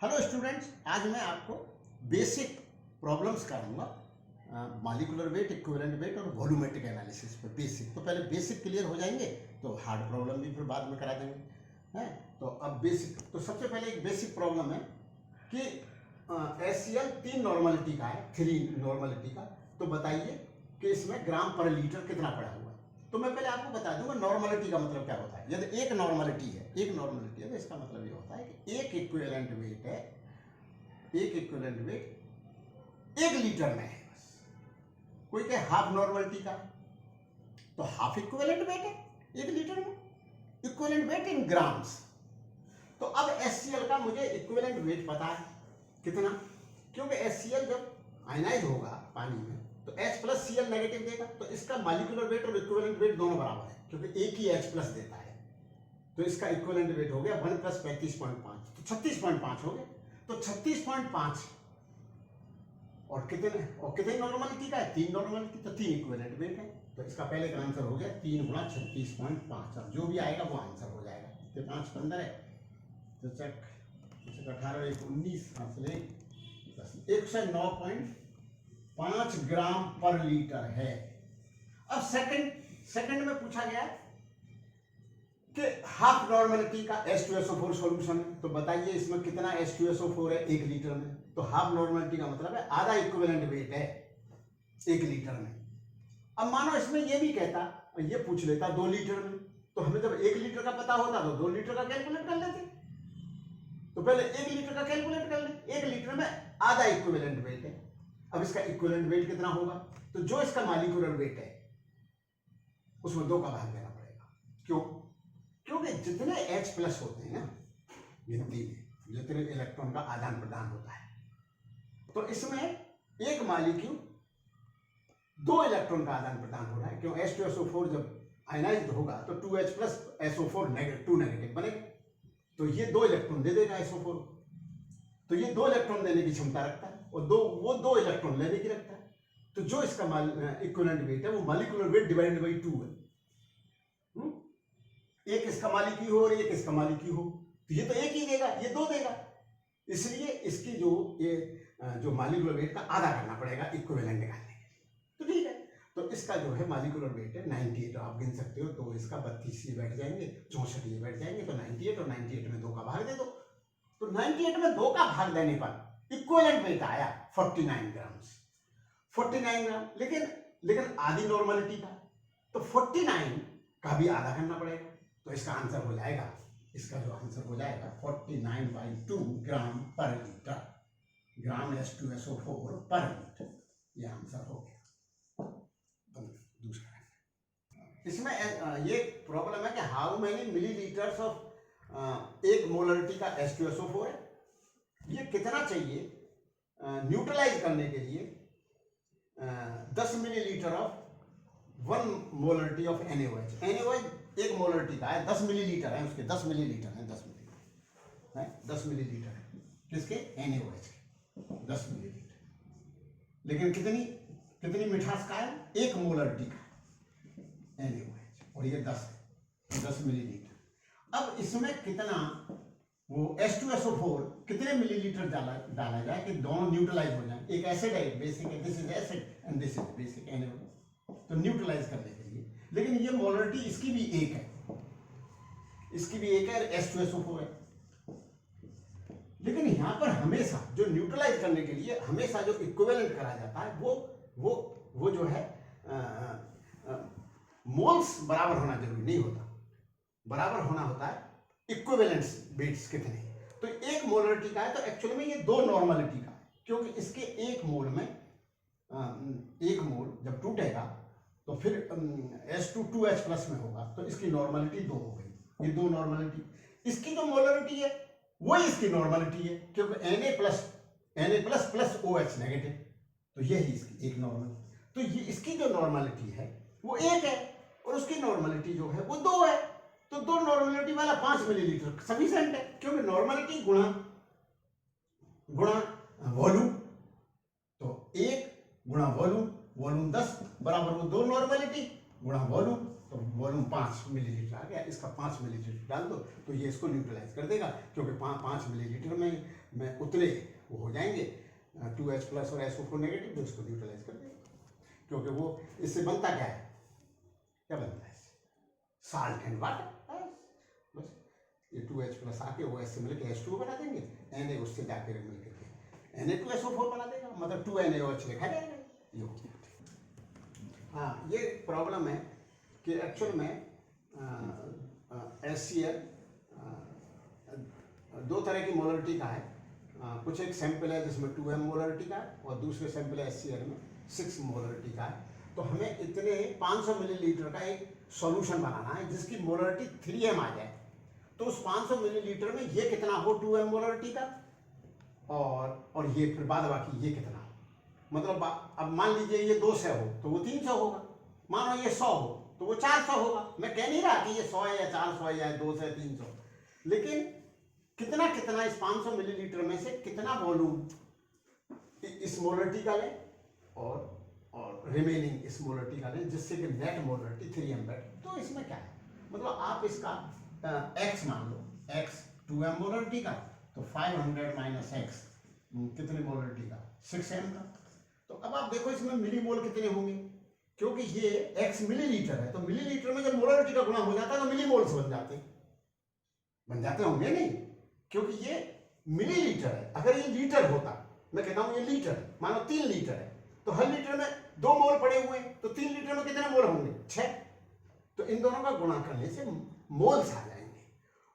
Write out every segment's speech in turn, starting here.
Hello students, आज मैं आपको बेसिक प्रॉब्लम्स कराऊंगा मॉलिक्यूलर वेट, इक्विवेलेंट वेट और वॉल्यूमेट्रिक एनालिसिस पे। बेसिक तो पहले बेसिक क्लियर हो जाएंगे तो हार्ड प्रॉब्लम भी फिर बाद में करा देंगे हैं। तो अब बेसिक, तो सबसे पहले एक बेसिक प्रॉब्लम है कि HCl 3 नॉर्मलिटी का है, 3 नॉर्मलिटी का। तो बताइए कि इसमें ग्राम पर लीटर कितना पड़ा हुआ है। तो मैं पहले आपको बता दूंगा नॉर्मलिटी का मतलब क्या होता है। यदि एक नॉर्मलिटी है तो इसका मतलब ये होता है कि एक इक्विवेलेंट वेट है, एक इक्विवेलेंट वेट 1 लीटर में है। बस कोई कहे हाफ नॉर्मलिटी का तो हाफ इक्विवेलेंट वेट है 1 लीटर में, इक्विवेलेंट वेट इन ग्राम्स। तो अब HCl का मुझे इक्विवेलेंट वेट पता है कितना, क्योंकि HCl जब आयनाइज होगा पानी में तो H प्लस Cl नेगेटिव देगा, तो इसका मॉलिक्यूलर वेट और इक्विवेलेंट वेट दोनों बराबर है क्योंकि एक ही H प्लस देता है। तो इसका इक्विवेलेंट वेट हो गया 1 प्लस 35.5, तो 36.5 हो गया। तो 36.5 और कितने नॉर्मलिटी का है, 3 नॉर्मलिटी, तो 3 इक्विवेलेंट वेट है। तो इसका पहले का आंसर हो गया 3 गुणा 36.5। अब जो भी आएगा वो आंसर हो जाएगा। तो 5 15 है तो चेक 18 1 19 109.5 ग्राम पर लीटर है। अब सेकंड में पूछा गया कि हाफ नॉर्मलिटी का H2SO4 सॉल्यूशन है। तो बताइए इसमें कितना H2SO4 है 1 लीटर में। तो हाफ नॉर्मलिटी का मतलब है आधा इक्विवेलेंट वेट है 1 लीटर में। अब मानो इसमें ये भी कहता, ये पूछ लेता 2 लीटर में, तो हमें जब 1 लीटर का पता होता तो 2 लीटर का कैलकुलेट कर लेते। तो पहले 1 लीटर का कैलकुलेट कर ले। 1 लीटर में आधा इक्विवेलेंट वेट है। अब इसका इक्विवेलेंट वेट कितना होगा, तो जो इसका मॉलिक्यूलर वेट है उसमें 2 का भाग देना पड़ेगा। क्यों? क्योंकि जितने H प्लस होते हैं ना गिनती में, जितने इलेक्ट्रॉन का आदान प्रदान होता है, तो इसमें एक मॉलिक्यूल 2 इलेक्ट्रॉन का आदान प्रदान हो रहा है। क्यों? H2SO4 जब आयनाइज्ड होगा तो 2H प्लस SO4 2 नेगेटिव बनेगा, तो ये 2 इलेक्ट्रॉन दे देगा SO4। तो ये 2 इलेक्ट्रॉन देने की क्षमता रखता है और वो 2 इलेक्ट्रॉन लेने की रखता है। तो जो इसका इक्विवेलेंट वेट है वो मॉलिक्यूलर वेट डिवाइडेड बाई 2 है। एक इसका मॉलिक्यूल हो और एक इसका मॉलिक्यूल हो, तो ये तो एक ही देगा, ये 2 देगा। इसलिए इसकी जो मॉलिक्यूलर वेट का आधा करना पड़ेगा इक्विवेलेंट निकालने के लिए। तो ठीक है, तो इसका जो है मॉलिक्यूलर वेट है 98, आप गिन सकते हो। तो इसका 32 ये बैठ जाएंगे, 64 ये बैठ जाएंगे, तो 98 और 98 में 2 का भाग दे दो। तो 98 में 2 का भाग देने पर इक्विवेलेंट वेट आया 49 ग्राम। 49 ग्राम, लेकिन आधी नॉर्मलिटी का, तो 49 का भी आधा करना पड़ेगा। तो इसका आंसर हो जाएगा, इसका जो आंसर हो जाएगा 49/2 ग्राम पर लीटर, ग्राम H2SO4 पर लीटर। ये आंसर हो गया। दूसरा इसमें ये प्रॉब्लम है कि how many millilitres of 1 molarity का H2SO4 है। ये कितना चाहिए न्यूट्रलाइज करने के लिए 10 millilitre of 1 molarity of NaOH। NaOH 1 molarity का है, 10 मिलीलीटर है, उसके 10 मिलीलीटर है, 10 मिलीलीटर है, 10 मिलीलीटर है किसके, NaOH के 10 मिलीलीटर। लेकिन कितनी मिठास का है, 1 मोलरिटी का NaOH, और ये 10 मिलीलीटर। अब इसमें कितना वो H2SO4 कितने मिलीलीटर डाला जाए कि दोनों न्यूट्रलाइज हो जाए। एक एसिड है, बेसिक है, this is acid and this is basic NaOH, तो न्यूट्रलाइज करने के लिए। लेकिन ये मोलरिटी इसकी भी एक है, इसकी भी एक है, H2SO4 है। लेकिन यहां पर हमेशा जो न्यूट्रलाइज करने के लिए हमेशा जो इक्विवेलेंट करा जाता है वो जो है मोल्स बराबर होना जरूरी नहीं होता, बराबर होना होता है इक्विवेलेंस वेट्स कितने। तो 1 मोलरिटी का है तो एक्चुअली में ये 2 नॉर्मलिटी का है, क्योंकि इसके 1 मोल में 1 मोल जब टूटेगा तो फिर H2 2H प्लस में होगा, तो इसकी नॉर्मलिटी 2 हो गई। ये 2 नॉर्मलिटी, इसकी जो मोलरिटी है वही इसकी नॉर्मलिटी है, क्योंकि Na plus plus OH negative, तो यही इसकी 1 नॉर्मल। तो ये इसकी जो नॉर्मलिटी है वो 1 है और उसकी नॉर्मलिटी जो है वो 2 है। तो 2 नॉर्मलिटी वाला 5 मिलीलीटर सफिशिएंट है, क्योंकि नॉर्मलिटी गुणा वॉल्यूम, तो 1 गुणा वॉल्यूम 10 बराबर वो 2 नॉर्मलिटी गुणा वॉल्यूम, तो वॉल्यूम 5 मिलीलीटर आ गया। इसका 5 मिलीलीटर डाल दो तो ये इसको न्यूट्रलाइज कर देगा, क्योंकि 5 मिलीलीटर में में उतने वो हो जाएंगे 2H प्लस और SO4 नेगेटिव, तो उसको न्यूट्रलाइज कर देंगे, क्योंकि वो इससे बनता क्या है, क्या बनता है, साल्ट एंड वाटर। बस ये 2H प्लस आके वो ऐसे मिलकर H2O बना देंगे, Na उससे जाकर मिल करके Na2SO4 बना देगा, मतलब 2NaOH लिखा जाएगा। ये हो गया। हाँ, ये प्रॉब्लम है कि एक्चुअल में HCl दो तरह की मोलरिटी का है। कुछ एक सैंपल है जिसमें 2m मोलरिटी का है और दूसरे सैंपल है HCl में 6 मोलरिटी का है। तो हमें इतने 500 मिलीलीटर का एक सॉल्यूशन बनाना है जिसकी मोलरिटी 3m आ जाए। तो उस 500 मिलीलीटर में ये कितना हो 2m मोलरिटी का, और ये फिर बाद बाकी ये कितना हो। मतलब अब मान लीजिए ये 200 हो तो वो 300 होगा, मानो ये 100 हो तो वो 400 होगा। मैं कह नहीं रहा कि ये 100 है या 400 है या 200 है 300, लेकिन कितना कितना इस 500 मिलीलीटर में से कितना वॉल्यूम इस मोलरिटी का लें और रिमेनिंग इस मोलरिटी का लें, जिससे कि नेट मोलरिटी 3m बैठे। तो इसमें क्या है, मतलब आप इसका x मान लो, x 2m मोलरिटी का, तो 500 माइनस x कितने मोलरिटी का, 6m का। तो अब आप देखो इसमें मिली मोल कितने होंगे, क्योंकि ये x मिलीलीटर है, तो मिलीलीटर में जब मोलरिटी का गुणा हो जाता है तो मिली मोल्स बन जाते होंगे नहीं, क्योंकि ये मिलीलीटर है। अगर ये लीटर होता, मैं कहता हूं ये लीटर है, मानो 3 लीटर है, तो हर लीटर में 2 मोल पड़े हुए हैं, तो 3 लीटर में कितने मोल होंगे, 6। तो इन दोनों का गुणा करने से मोल्स आ जाएंगे,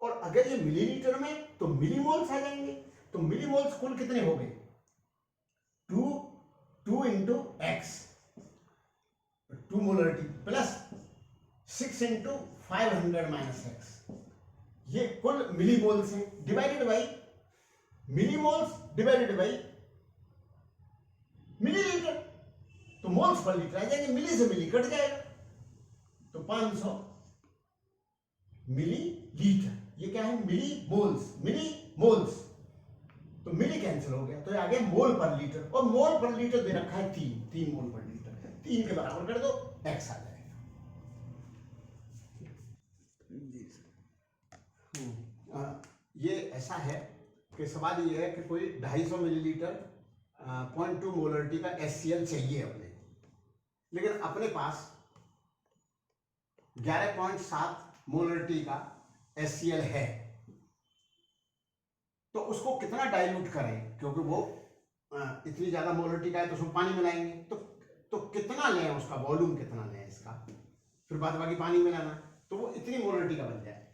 और अगर ये मिलीलीटर में तो मिली मोल्स आ जाएंगे। तो मिली मोल्स कुल कितने हो गए, 2 into x 2 molarity plus 6 into 500 minus x, ये कुल मिली मोल्स हैं, divided by millimoles divided by millilitre, तो मोल्स पर लीटर आ जाएंगे, मिली से मिली कट जाएगा, तो 500 मिली लीटर। ये क्या है, मिली मोल्स, तो मिली कैंसिल हो गया, तो ये आ गया मोल पर लीटर, और मोल पर लीटर दे रखा है 3 मोल पर लीटर, 3 के बराबर कर दो, x आ जाएगा। ये ऐसा है कि सवाल ये है कि कोई 250 मिलीलीटर 0.2 मोलरिटी का HCl चाहिए अपने, लेकिन अपने पास 11.7 मोलरिटी का HCl है, तो उसको कितना डाइल्यूट करें, क्योंकि वो इतनी ज्यादा मोलरिटी का है तो उसमें पानी मिलाएंगे, तो कितना लें, उसका वॉल्यूम कितना लें इसका, फिर बाद बाकी पानी मिलाना, तो वो इतनी मोलरिटी का बन जाए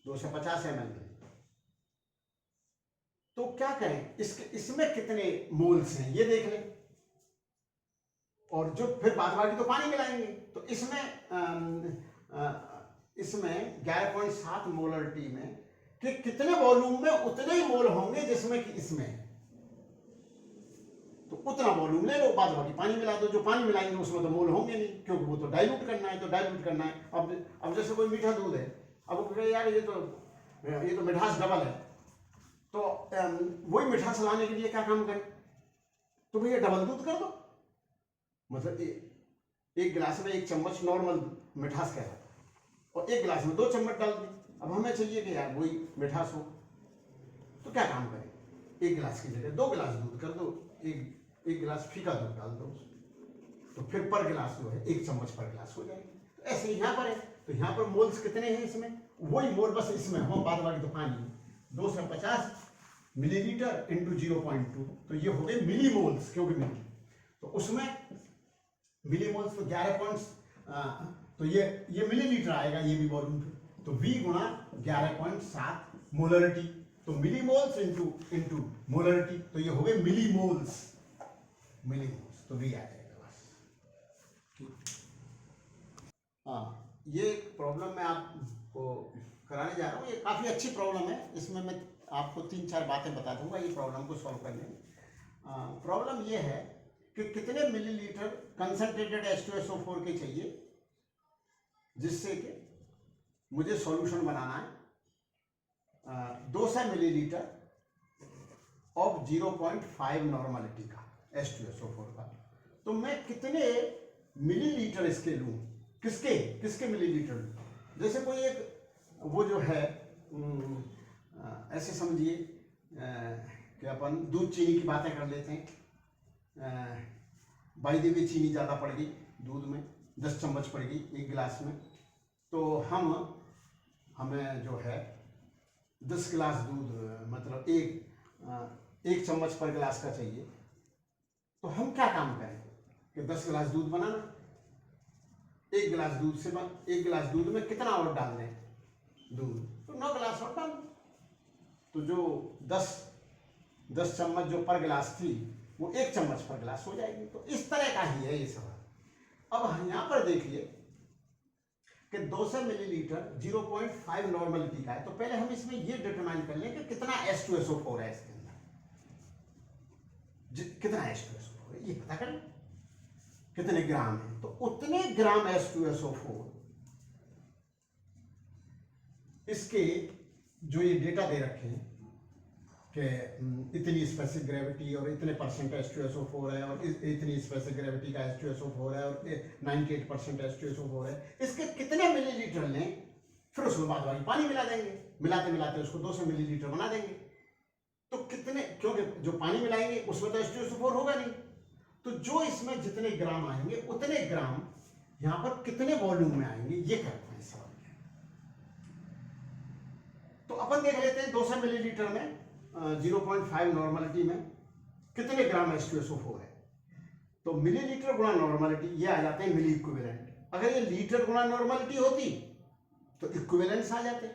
250 ml। तो क्या करें, इसमें कितने मोल्स हैं ये देख लें, और जो फिर बाद बाकी तो पानी मिलाएंगे, तो इसमें 11.7 मोलरिटी में कि कितने वॉल्यूम में उतने ही मोल होंगे जिसमें कि इसमें, तो उतना वॉल्यूम ले लो, बाद बाकी पानी मिला दो। जो पानी मिलाएंगे उसमें तो मोल होंगे नहीं, क्योंकि वो तो डाइल्यूट करना है। अब जैसे कोई मीठा दूध है, अब वो कहे यार ये तो मिठास डबल है, तो वही मिठास लाने के लिए क्या काम करें, तो भैया डबल दूध कर दो, मतलब एक गिलास में 1 चम्मच नॉर्मल मिठास कहलाता है, और 1 गिलास में 2 चम्मच डाल दें। अब हमें चाहिए कि यार वही मिठास हो, तो क्या काम करें, 1 गिलास की जगह 2 गिलास दूध कर दो, एक गिलास फीका दूध डाल दो, तो फिर पर गिलास जो है 1 चम्मच पर गिलास हो जाएगी। तो ऐसे यहाँ पर है, तो यहाँ पर मोल्स कितने हैं इसमें, वही मोल बस इसमें हो, बाद बाकी तो पानी है। 250 मिलीलीटर इंटू 0.2, तो ये हो गए मिली मोल्स, क्योंकि मिली, तो उसमें मिली मोल्स तो 11 तो ये मिलीलीटर आएगा, ये भी वॉल्यूम, तो V गुणा 11.7 मोलरिटी, तो मिली मोल्स इंटू मोलरिटी, तो ये हो गए मिली मोल्स, तो V आ जाएगा बस। हाँ, ये प्रॉब्लम मैं आपको कराने जा रहा हूँ, ये काफ़ी अच्छी प्रॉब्लम है, इसमें मैं आपको 3-4 बातें बता दूंगा ये प्रॉब्लम को सॉल्व करने में। प्रॉब्लम ये है कि कितने मिलीलीटर कंसंट्रेटेड H2SO4 के चाहिए जिससे कि मुझे सॉल्यूशन बनाना है 200 मिलीलीटर ऑफ 0.5 नॉर्मलिटी का H2SO4 का। तो मैं कितने मिलीलीटर इसके लूँ, किसके मिलीलीटर, जैसे कोई एक वो जो है ऐसे समझिए कि अपन दूध चीनी की बातें कर लेते हैं। बाई द वे चीनी ज़्यादा पड़ गई दूध में, 10 चम्मच पड़ गई एक गिलास में, तो हमें जो है 10 गिलास दूध मतलब एक चम्मच पर गिलास का चाहिए। तो हम क्या काम करें कि 10 गिलास दूध बनाना, एक गिलास दूध में कितना और डाल दें दूध, तो 9 गिलास और डाल। तो जो 10 चम्मच जो पर गिलास थी वो 1 चम्मच पर गिलास हो जाएगी। तो इस तरह का ही है ये सवाल। अब यहाँ पर देखिए कि 200 मिलीलीटर 0.5 नॉर्मलिटी का है, तो पहले हम इसमें ये डिटरमाइन कर लें कि कितना H2SO4 है इसके अंदर, कितना H2SO4 है ये पता कर लें, कितने ग्राम है। तो उतने ग्राम H2SO4 इसके जो ये डेटा दे रखे हैं कि इतनी स्पेसिफिक ग्रेविटी और इतने परसेंट H2SO4 है और इतनी स्पेसिफिक ग्रेविटी का H2SO4 है और 98% H2SO4 है, इसके कितने मिलीलीटर लें, फिर उसमें बाद वाली पानी मिला देंगे, मिलाते मिलाते उसको 200 मिलीलीटर बना देंगे। तो कितने, क्योंकि जो पानी मिलाएंगे उसमें तो H2SO4 होगा नहीं, तो जो इसमें जितने ग्राम आएंगे उतने ग्राम यहाँ पर कितने वॉल्यूम में आएंगे ये करते हैं सवाल। तो अपन देख लेते हैं 200 मिलीलीटर में 0.5 नॉर्मलिटी में कितने ग्राम H2SO4 है। तो मिलीलीटर गुणा नॉर्मलिटी ये आ जाते हैं मिली इक्विवेलेंट। अगर ये लीटर गुणा नॉर्मलिटी होती तो इक्विवेलेंट्स आ जाते।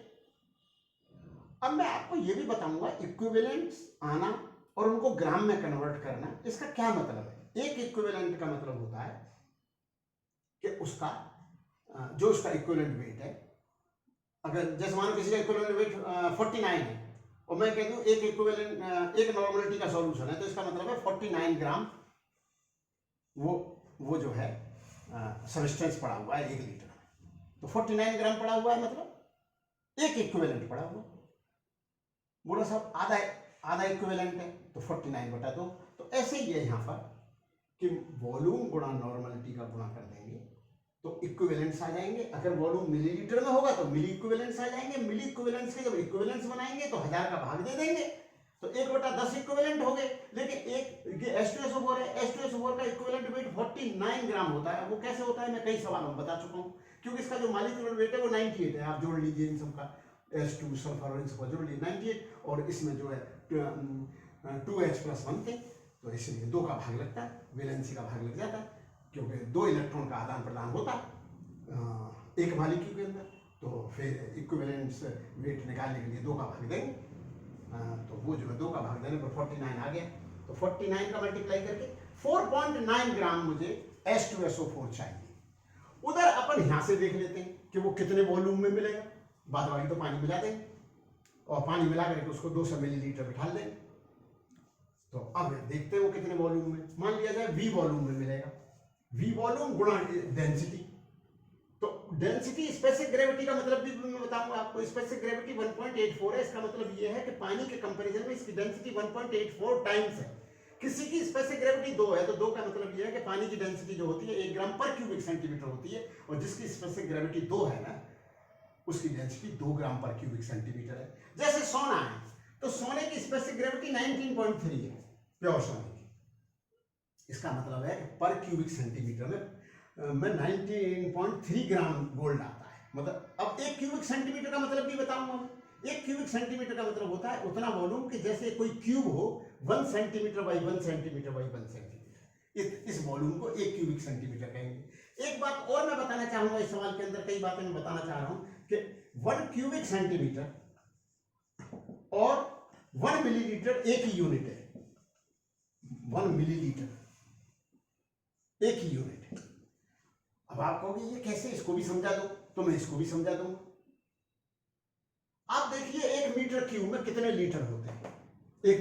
अब मैं आपको ये भी बताऊंगा इक्विवेलेंट्स आना और उनको ग्राम में कन्वर्ट करना, इसका क्या मतलब है। एक इक्विवेलेंट का मतलब होता है कि उसका जो उसका इक्विवेलेंट वेट है, अगर जैसे मानो किसी का इक्विवेलेंट वेट 49 है और मैं कह दूं एक नॉर्मलिटी का सॉल्यूशन है, तो इसका मतलब है 49 ग्राम वो जो है सब्सटेंस पड़ा हुआ है 1 लीटर में। तो 49 ग्राम पड़ा हुआ है मतलब एक इक्विवेलेंट पड़ा हुआ। बोला साहब आधा इक्विवेलेंट है तो 49/2। तो ऐसे ही है यहाँ पर कि वॉल्यूम गुणा नॉर्मलिटी का गुणा कर देंगे तो इक्विवेलेंट्स आ जाएंगे। अगर वॉल्यूम मिलीलीटर में होगा तो मिली इक्विवेलेंट्स आ जाएंगे। मिली इक्विवेलेंट्स के जब इक्विवेलेंट्स बनाएंगे तो 1000 का भाग दे देंगे, तो 1/10 इक्विवेलेंट हो गए। लेकिन एक H2SO4 है, H2SO4 का इक्विवेलेंट वेट 49 ग्राम होता है। वो कैसे होता है मैं कई सवालों में बता चुका हूँ, क्योंकि इसका जो मॉलिक्यूलर वेट है वो 98 है। आप जोड़ लीजिए इन सबका, H2 सल्फर और इन सबका जोड़ लीजिए 98, और इसमें जो है 2H+1 थे, तो इसलिए 2 का भाग लगता है, वैलेंसी का भाग लग जाता है, क्योंकि 2 इलेक्ट्रॉन का आदान प्रदान होता है एक मॉलिक्यूल के अंदर। तो फिर इक्विवेलेंट्स वेट निकालने के लिए 2 का भाग देंगे, तो वो जो है 2 का भाग देने पर 49 आ गया। तो 49 का मल्टीप्लाई करके 4.9 ग्राम मुझे H2SO4 चाहिए। उधर अपन यहाँ से देख लेते हैं कि वो कितने वॉल्यूम में मिलेगा। बाद वाली तो पानी मिला देंगे और पानी मिला करके उसको 200 मिलीलीटर बिठा देंगे। तो अब देखते हैं वो कितने वॉल्यूम में, मान लिया जाए V वॉल्यूम में मिलेगा। V वॉल्यूम गुणा डेंसिटी, तो डेंसिटी स्पेसिफिक ग्रेविटी का मतलब भी मैं बताऊंगा आपको। स्पेसिफिक ग्रेविटी 1.84 है, इसका मतलब ये है कि पानी के कंपैरिजन में इसकी डेंसिटी 1.84 टाइम्स है। किसी की स्पेसिफिक ग्रेविटी 2 है, तो 2 का मतलब ये है कि पानी की डेंसिटी जो होती है 1 ग्राम पर क्यूबिक सेंटीमीटर होती है, और जिसकी स्पेसिफिक ग्रेविटी 2 है ना, उसकी डेंसिटी 2 ग्राम पर क्यूबिक सेंटीमीटर है। जैसे सोना है, तो सोने की स्पेसिफिक ग्रेविटी 19.3 है प्योर सोने की। इसका मतलब है पर क्यूबिक सेंटीमीटर में 19.3 ग्राम गोल्ड आता है। मतलब अब 1 क्यूबिक सेंटीमीटर का मतलब भी बताऊंगा मैं। 1 क्यूबिक सेंटीमीटर का मतलब होता है उतना वॉल्यूम कि जैसे कोई क्यूब हो 1 centimetre by 1 centimetre by 1 centimetre. इस वॉल्यूम को 1 क्यूबिक सेंटीमीटर कहेंगे। एक बात और मैं बताना चाहूंगा इस सवाल के अंदर, कई बातें मैं बताना चाह रहा हूं कि 1 क्यूबिक सेंटीमीटर और 1 मिलीलीटर एक ही यूनिट है। 1 मिलीलीटर एक ही यूनिट है। अब आप कहोगे ये कैसे, इसको भी समझा दो, तो मैं इसको भी समझा दूंगा। आप देखिए 1 मीटर क्यूब में कितने लीटर होते हैं। 1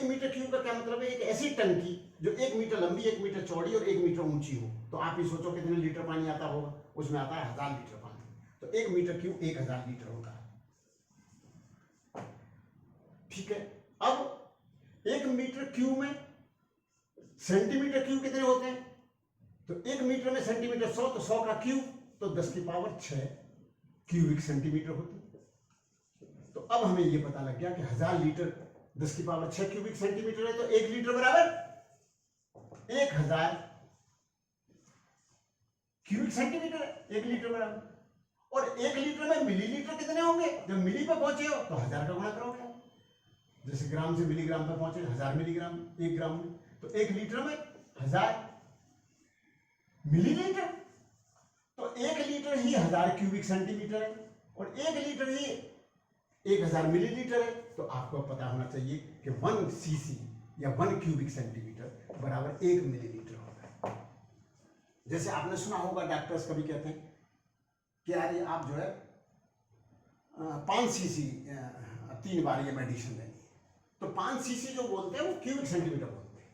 मीटर क्यूब का क्या मतलब है, एक ऐसी टंकी जो 1 मीटर लंबी, 1 मीटर चौड़ी और 1 मीटर ऊंची हो। तो आप ही सोचो कितने लीटर पानी आता होगा, उसमें आता है 1000 लीटर पानी। तो 1 मीटर क्यूब 1000 लीटर होता है। ठीक है, अब 1 मीटर क्यूब में सेंटीमीटर क्यूब कितने होते हैं, तो 1 मीटर में सेंटीमीटर 100, तो 100 का क्यूब तो 10 की पावर 6 क्यूबिक सेंटीमीटर होती है। तो अब हमें ये पता लग गया कि 1000 लीटर 10 की पावर 6 क्यूबिक सेंटीमीटर है, तो 1 लीटर बराबर 1000 क्यूबिक सेंटीमीटर है, 1 लीटर बराबर। और 1 लीटर में मिलीलीटर कितने होंगे? जब मिली पे पहुंचे हो तो 1000 का गुणा करोगे। जैसे ग्राम से मिलीग्राम पे पहुंचे, 1000 मिलीग्राम 1 ग्राम में, तो 1 लीटर में 1000 मिलीलीटर, तो 1 लीटर ही 1000 क्यूबिक सेंटीमीटर है, और 1 लीटर ही 1000 मिलीलीटर है। तो आपको पता होना चाहिए कि 1 सीसी या 1 क्यूबिक सेंटीमीटर बराबर 1 मिलीलीटर होगा। जैसे आपने सुना होगा, डॉक्टर्स कभी कहते हैं कि यार आप जो है 5 सीसी 3 बार ये मेडिसिन लेनी है, तो 5 सीसी जो बोलते हैं वो क्यूबिक सेंटीमीटर बोलते हैं।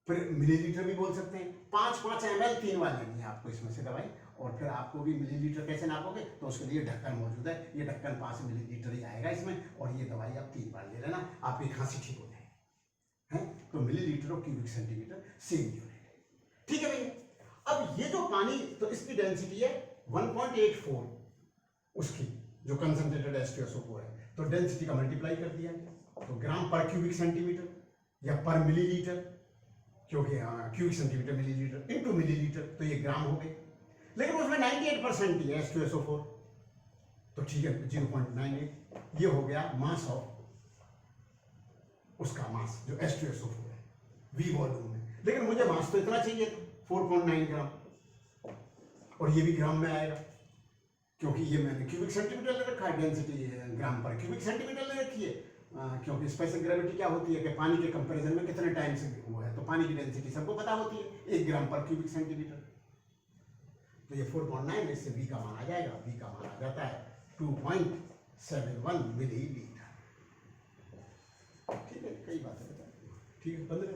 फिर मिलीलीटर भी बोल सकते हैं। 5 ml 3 बार लेनी है आपको इसमें से दवाई, और फिर आपको भी मिलीलीटर कैसे नापोगे, तो उसके लिए ढक्कन मौजूद है। ये ढक्कन 5 मिलीलीटर ही आएगा इसमें, और ये दवाई आप 3 बार ले लेना, आपकी खांसी ठीक हो जाएगी। है तो मिलीलीटर और क्यूबिक सेंटीमीटर सेम यूनिट है, ठीक है भैया। अब ये जो पानी, तो इसकी डेंसिटी है 1.84, उसकी जो कंसंट्रेटेड H2SO4 है, तो डेंसिटी का मल्टीप्लाई कर दिया गया, तो ग्राम पर क्यूबिक सेंटीमीटर या पर मिलीलीटर, क्योंकि cubic centimetre millilitre into millilitre, तो ये ग्राम हो गए। लेकिन उसमें 98% ही है H2SO4, तो ठीक है 0.98, ये हो गया मास ऑफ उसका मास जो H2SO4 है V वॉल्यूम में। लेकिन मुझे मास तो इतना चाहिए था 4.9 ग्राम, और ये भी ग्राम में आएगा, क्योंकि ये मैंने क्यूबिक सेंटीमीटर ले रखा है, डेंसिटी ग्राम पर क्यूबिक सेंटीमीटर ले रखी है, क्योंकि स्पेशल ग्रेविटी क्या होती है कि पानी के कंपैरिजन में कितने टाइम से वो है, तो पानी की डेंसिटी सबको पता होती है 1 ग्राम पर क्यूबिक सेंटीमीटर। तो ये 4.9, इससे V का मान आ जाएगा, V का मान आ जाता है 2.71 मिलीलीटर। ठीक है, कई बातें बता, ठीक है 15।